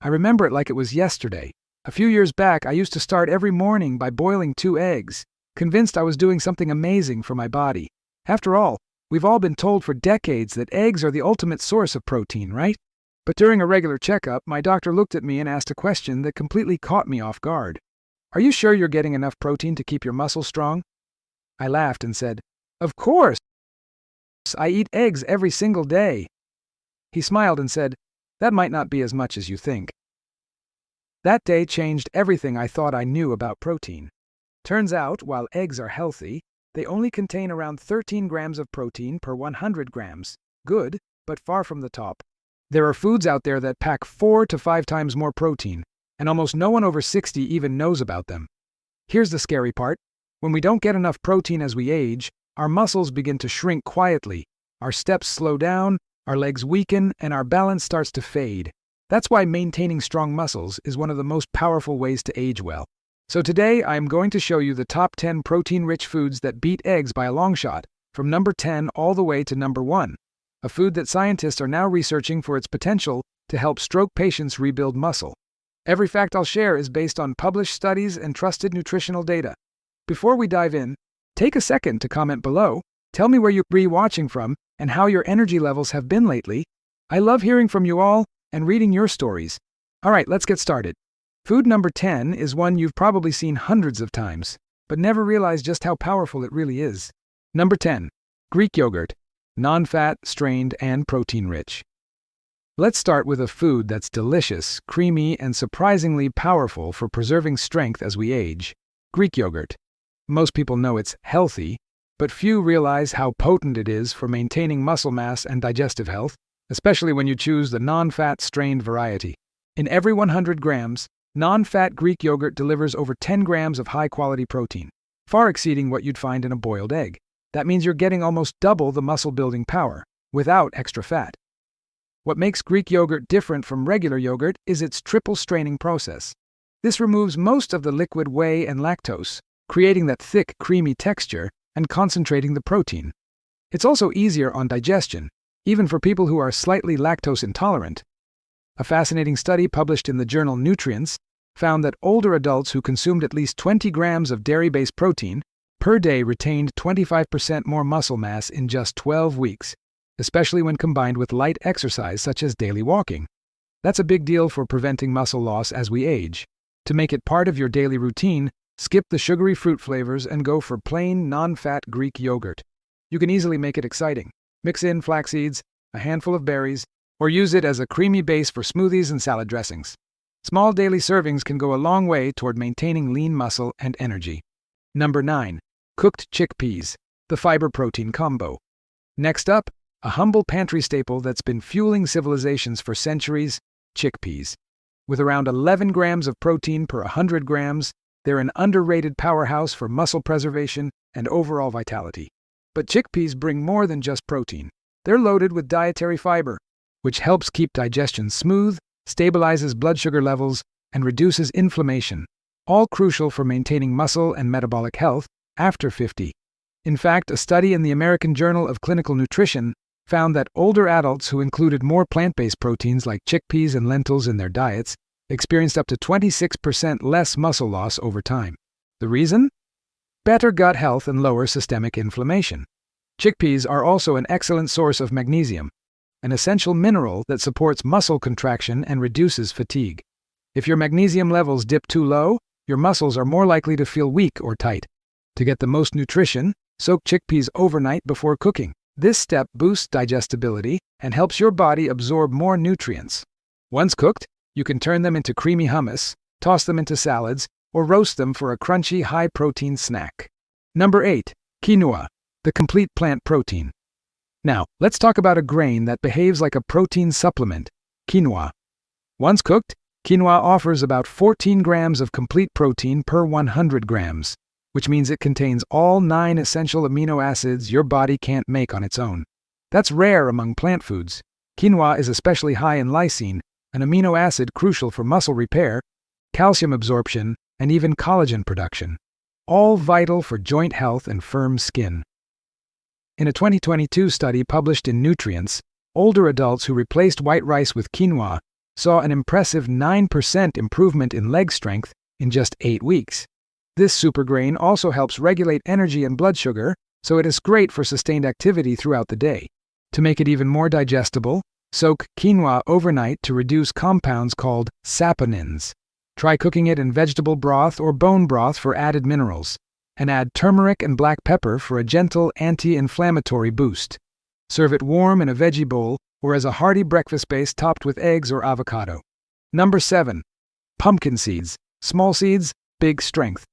I remember it like it was yesterday. A few years back, I used to start every morning by boiling 2 eggs, convinced I was doing something amazing for my body. After all, we've all been told for decades that eggs are the ultimate source of protein, right? But during a regular checkup, my doctor looked at me and asked a question that completely caught me off guard. "Are you sure you're getting enough protein to keep your muscles strong?" I laughed and said, "Of course! I eat eggs every single day." He smiled and said, "That might not be as much as you think." That day changed everything I thought I knew about protein. Turns out, while eggs are healthy, they only contain around 13 grams of protein per 100 grams. Good, but far from the top. There are foods out there that pack 4 to 5 times more protein, and almost no one over 60 even knows about them. Here's the scary part. When we don't get enough protein as we age, our muscles begin to shrink quietly, our steps slow down, our legs weaken, and our balance starts to fade. That's why maintaining strong muscles is one of the most powerful ways to age well. So today, I am going to show you the top 10 protein-rich foods that beat eggs by a long shot, from number 10 all the way to number 1, a food that scientists are now researching for its potential to help stroke patients rebuild muscle. Every fact I'll share is based on published studies and trusted nutritional data. Before we dive in, take a second to comment below. Tell me where you're watching from and how your energy levels have been lately. I love hearing from you all and reading your stories. All right, let's get started. Food number 10 is one you've probably seen hundreds of times, but never realized just how powerful it really is. Number 10. Greek yogurt. Non-fat, strained, and protein-rich. Let's start with a food that's delicious, creamy, and surprisingly powerful for preserving strength as we age. Greek yogurt. Most people know it's healthy, but few realize how potent it is for maintaining muscle mass and digestive health, especially when you choose the non-fat strained variety. In every 100 grams, non-fat Greek yogurt delivers over 10 grams of high-quality protein, far exceeding what you'd find in a boiled egg. That means you're getting almost double the muscle-building power, without extra fat. What makes Greek yogurt different from regular yogurt is its triple straining process. This removes most of the liquid whey and lactose, creating that thick, creamy texture and concentrating the protein. It's also easier on digestion, even for people who are slightly lactose intolerant. A fascinating study published in the journal Nutrients found that older adults who consumed at least 20 grams of dairy-based protein per day retained 25% more muscle mass in just 12 weeks, especially when combined with light exercise such as daily walking. That's a big deal for preventing muscle loss as we age. To make it part of your daily routine, skip the sugary fruit flavors and go for plain, non-fat Greek yogurt. You can easily make it exciting. Mix in flax seeds, a handful of berries, or use it as a creamy base for smoothies and salad dressings. Small daily servings can go a long way toward maintaining lean muscle and energy. Number 9. Cooked chickpeas, the fiber-protein combo. Next up, a humble pantry staple that's been fueling civilizations for centuries, chickpeas. With around 11 grams of protein per 100 grams, they're an underrated powerhouse for muscle preservation and overall vitality. But chickpeas bring more than just protein. They're loaded with dietary fiber, which helps keep digestion smooth, stabilizes blood sugar levels, and reduces inflammation, all crucial for maintaining muscle and metabolic health after 50. In fact, a study in the American Journal of Clinical Nutrition found that older adults who included more plant-based proteins like chickpeas and lentils in their diets experienced up to 26% less muscle loss over time. The reason? Better gut health and lower systemic inflammation. Chickpeas are also an excellent source of magnesium, an essential mineral that supports muscle contraction and reduces fatigue. If your magnesium levels dip too low, your muscles are more likely to feel weak or tight. To get the most nutrition, soak chickpeas overnight before cooking. This step boosts digestibility and helps your body absorb more nutrients. Once cooked, you can turn them into creamy hummus, toss them into salads, or roast them for a crunchy, high-protein snack. Number 8. Quinoa, the complete plant protein. Now, let's talk about a grain that behaves like a protein supplement, quinoa. Once cooked, quinoa offers about 14 grams of complete protein per 100 grams, which means it contains all 9 essential amino acids your body can't make on its own. That's rare among plant foods. Quinoa is especially high in lysine, an amino acid crucial for muscle repair, calcium absorption, and even collagen production, all vital for joint health and firm skin. In a 2022 study published in Nutrients, older adults who replaced white rice with quinoa saw an impressive 9% improvement in leg strength in just 8 weeks. This supergrain also helps regulate energy and blood sugar, so it is great for sustained activity throughout the day. To make it even more digestible, soak quinoa overnight to reduce compounds called saponins. Try cooking it in vegetable broth or bone broth for added minerals, and add turmeric and black pepper for a gentle anti-inflammatory boost. Serve it warm in a veggie bowl or as a hearty breakfast base topped with eggs or avocado. Number 7. Pumpkin seeds. Small seeds, big strength.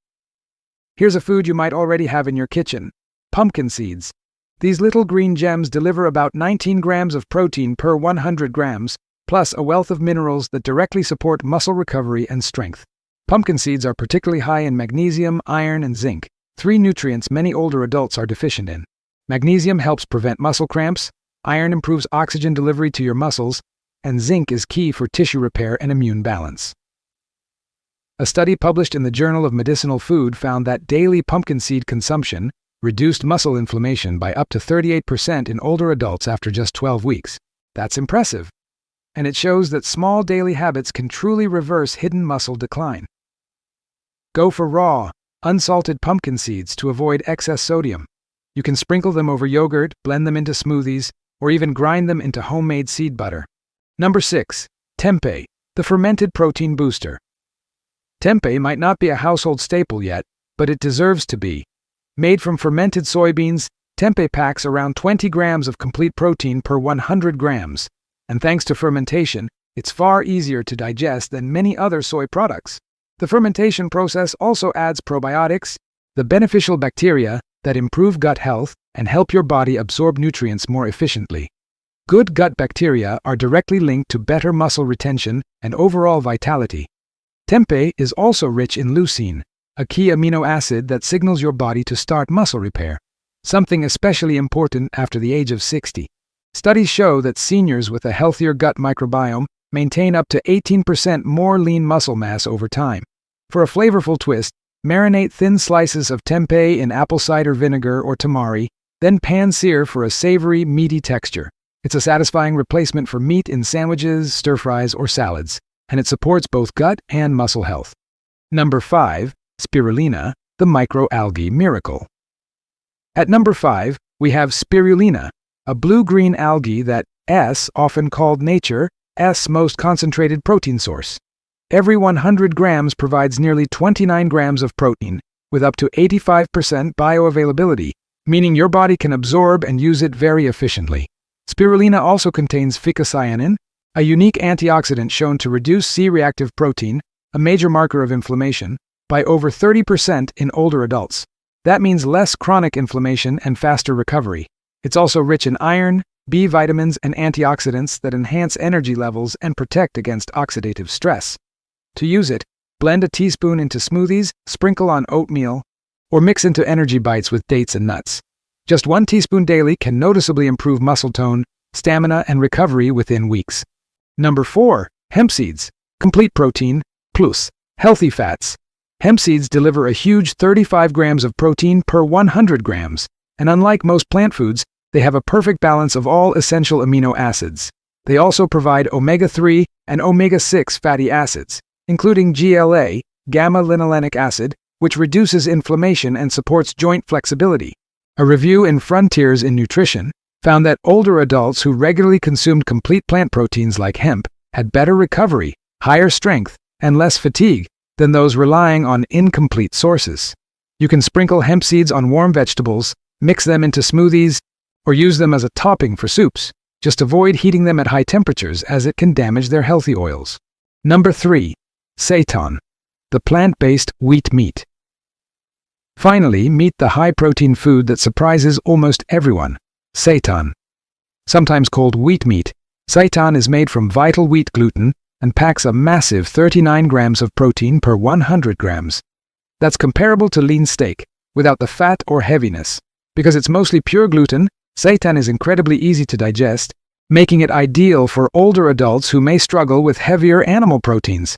Here's a food you might already have in your kitchen. Pumpkin seeds. These little green gems deliver about 19 grams of protein per 100 grams, plus a wealth of minerals that directly support muscle recovery and strength. Pumpkin seeds are particularly high in magnesium, iron, and zinc, 3 nutrients many older adults are deficient in. Magnesium helps prevent muscle cramps, iron improves oxygen delivery to your muscles, and zinc is key for tissue repair and immune balance. A study published in the Journal of Medicinal Food found that daily pumpkin seed consumption reduced muscle inflammation by up to 38% in older adults after just 12 weeks. That's impressive. And it shows that small daily habits can truly reverse hidden muscle decline. Go for raw, unsalted pumpkin seeds to avoid excess sodium. You can sprinkle them over yogurt, blend them into smoothies, or even grind them into homemade seed butter. Number 6. Tempeh, the fermented protein booster. Tempeh might not be a household staple yet, but it deserves to be. Made from fermented soybeans, tempeh packs around 20 grams of complete protein per 100 grams, and thanks to fermentation, it's far easier to digest than many other soy products. The fermentation process also adds probiotics, the beneficial bacteria that improve gut health and help your body absorb nutrients more efficiently. Good gut bacteria are directly linked to better muscle retention and overall vitality. Tempeh is also rich in leucine, a key amino acid that signals your body to start muscle repair, something especially important after the age of 60. Studies show that seniors with a healthier gut microbiome maintain up to 18% more lean muscle mass over time. For a flavorful twist, marinate thin slices of tempeh in apple cider vinegar or tamari, then pan-sear for a savory, meaty texture. It's a satisfying replacement for meat in sandwiches, stir-fries, or salads, and it supports both gut and muscle health. Number 5. Spirulina, the microalgae miracle. At number 5, we have spirulina, a blue-green algae that often called nature's most concentrated protein source. Every 100 grams provides nearly 29 grams of protein, with up to 85% bioavailability, meaning your body can absorb and use it very efficiently. Spirulina also contains ficocyanin, a unique antioxidant shown to reduce C-reactive protein, a major marker of inflammation, by over 30% in older adults. That means less chronic inflammation and faster recovery. It's also rich in iron, B vitamins, and antioxidants that enhance energy levels and protect against oxidative stress. To use it, blend a teaspoon into smoothies, sprinkle on oatmeal, or mix into energy bites with dates and nuts. Just 1 teaspoon daily can noticeably improve muscle tone, stamina, and recovery within weeks. Number 4. Hemp seeds, complete protein, plus healthy fats. Hemp seeds deliver a huge 35 grams of protein per 100 grams, and unlike most plant foods, they have a perfect balance of all essential amino acids. They also provide omega-3 and omega-6 fatty acids, including GLA, gamma-linolenic acid, which reduces inflammation and supports joint flexibility. A review in Frontiers in Nutrition found that older adults who regularly consumed complete plant proteins like hemp had better recovery, higher strength, and less fatigue than those relying on incomplete sources. You can sprinkle hemp seeds on warm vegetables, mix them into smoothies, or use them as a topping for soups. Just avoid heating them at high temperatures as it can damage their healthy oils. Number 3. Seitan, the plant-based wheat meat. Finally, meet the high-protein food that surprises almost everyone, seitan. Sometimes called wheat meat, seitan is made from vital wheat gluten and packs a massive 39 grams of protein per 100 grams. That's comparable to lean steak, without the fat or heaviness. Because it's mostly pure gluten, seitan is incredibly easy to digest, making it ideal for older adults who may struggle with heavier animal proteins.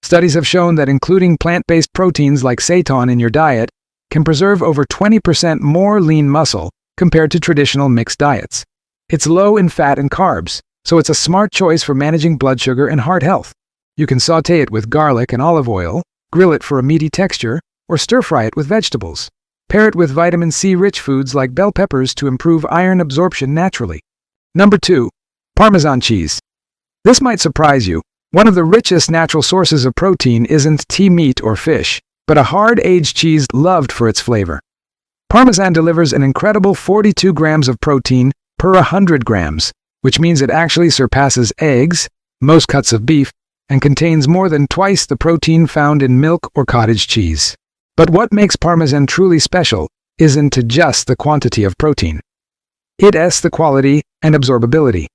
Studies have shown that including plant-based proteins like seitan in your diet can preserve over 20% more lean muscle compared to traditional mixed diets. It's low in fat and carbs, so it's a smart choice for managing blood sugar and heart health. You can sauté it with garlic and olive oil, grill it for a meaty texture, or stir-fry it with vegetables. Pair it with vitamin C-rich foods like bell peppers to improve iron absorption naturally. Number 2. Parmesan cheese. This might surprise you. One of the richest natural sources of protein isn't meat or fish, but a hard-aged cheese loved for its flavor. Parmesan delivers an incredible 42 grams of protein per 100 grams, which means it actually surpasses eggs, most cuts of beef, and contains more than twice the protein found in milk or cottage cheese. But what makes Parmesan truly special isn't just the quantity of protein. It's the quality and absorbability.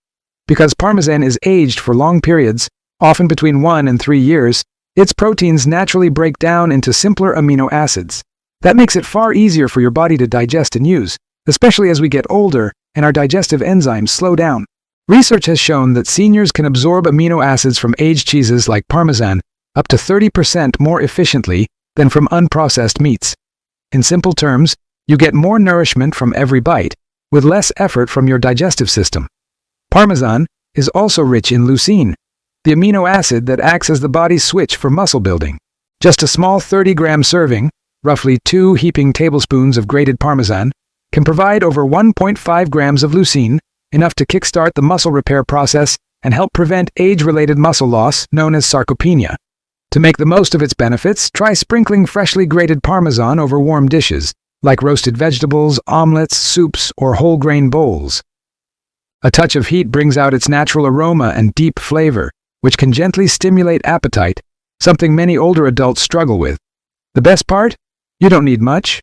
Because Parmesan is aged for long periods, often between 1 and 3 years, its proteins naturally break down into simpler amino acids. That makes it far easier for your body to digest and use, especially as we get older and our digestive enzymes slow down. Research has shown that seniors can absorb amino acids from aged cheeses like Parmesan up to 30% more efficiently than from unprocessed meats. In simple terms, you get more nourishment from every bite, with less effort from your digestive system. Parmesan is also rich in leucine, the amino acid that acts as the body's switch for muscle building. Just a small 30-gram serving, roughly 2 heaping tablespoons of grated Parmesan, can provide over 1.5 grams of leucine, enough to kickstart the muscle repair process and help prevent age-related muscle loss known as sarcopenia. To make the most of its benefits, try sprinkling freshly grated Parmesan over warm dishes, like roasted vegetables, omelets, soups, or whole-grain bowls. A touch of heat brings out its natural aroma and deep flavor, which can gently stimulate appetite, something many older adults struggle with. The best part? You don't need much.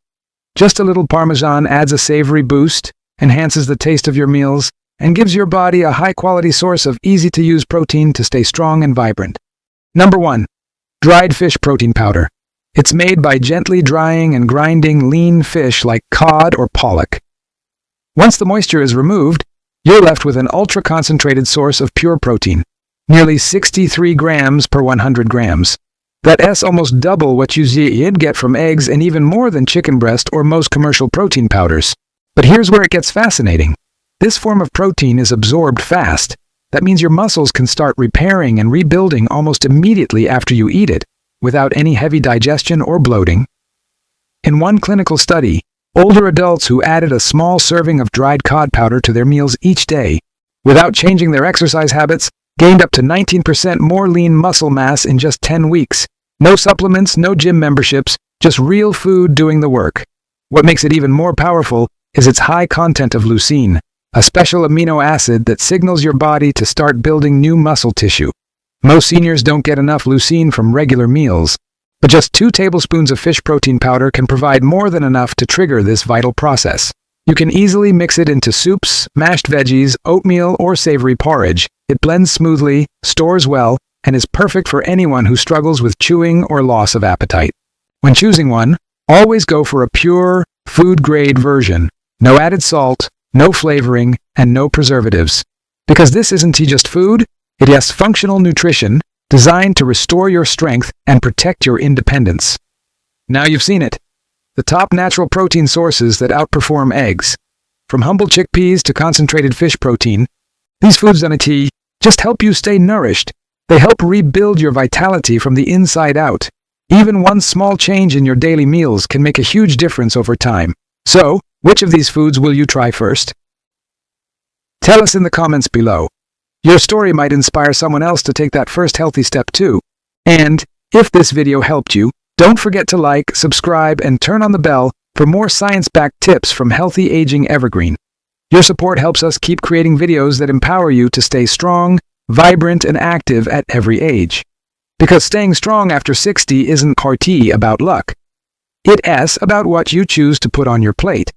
Just a little Parmesan adds a savory boost, enhances the taste of your meals, and gives your body a high-quality source of easy-to-use protein to stay strong and vibrant. Number 1. Dried fish protein powder. It's made by gently drying and grinding lean fish like cod or pollock. Once the moisture is removed, you're left with an ultra-concentrated source of pure protein, nearly 63 grams per 100 grams. That's almost double what you'd get from eggs and even more than chicken breast or most commercial protein powders. But here's where it gets fascinating. This form of protein is absorbed fast. That means your muscles can start repairing and rebuilding almost immediately after you eat it, without any heavy digestion or bloating. In one clinical study, older adults who added a small serving of dried cod powder to their meals each day, without changing their exercise habits, gained up to 19% more lean muscle mass in just 10 weeks. No supplements, no gym memberships, just real food doing the work. What makes it even more powerful is its high content of leucine, a special amino acid that signals your body to start building new muscle tissue. Most seniors don't get enough leucine from regular meals, but just 2 tablespoons of fish protein powder can provide more than enough to trigger this vital process. You can easily mix it into soups, mashed veggies, oatmeal, or savory porridge. It blends smoothly, stores well, and is perfect for anyone who struggles with chewing or loss of appetite. When choosing one, always go for a pure, food-grade version. No added salt, no flavoring, and no preservatives. Because this isn't just food, it has functional nutrition designed to restore your strength and protect your independence. Now you've seen it. The top natural protein sources that outperform eggs. From humble chickpeas to concentrated fish protein, these foods just help you stay nourished. They help rebuild your vitality from the inside out. Even one small change in your daily meals can make a huge difference over time. So, which of these foods will you try first? Tell us in the comments below. Your story might inspire someone else to take that first healthy step too. And, if this video helped you, don't forget to like, subscribe, and turn on the bell for more science-backed tips from Healthy Aging Evergreen. Your support helps us keep creating videos that empower you to stay strong, vibrant, and active at every age. Because staying strong after 60 isn't about luck. It's about what you choose to put on your plate.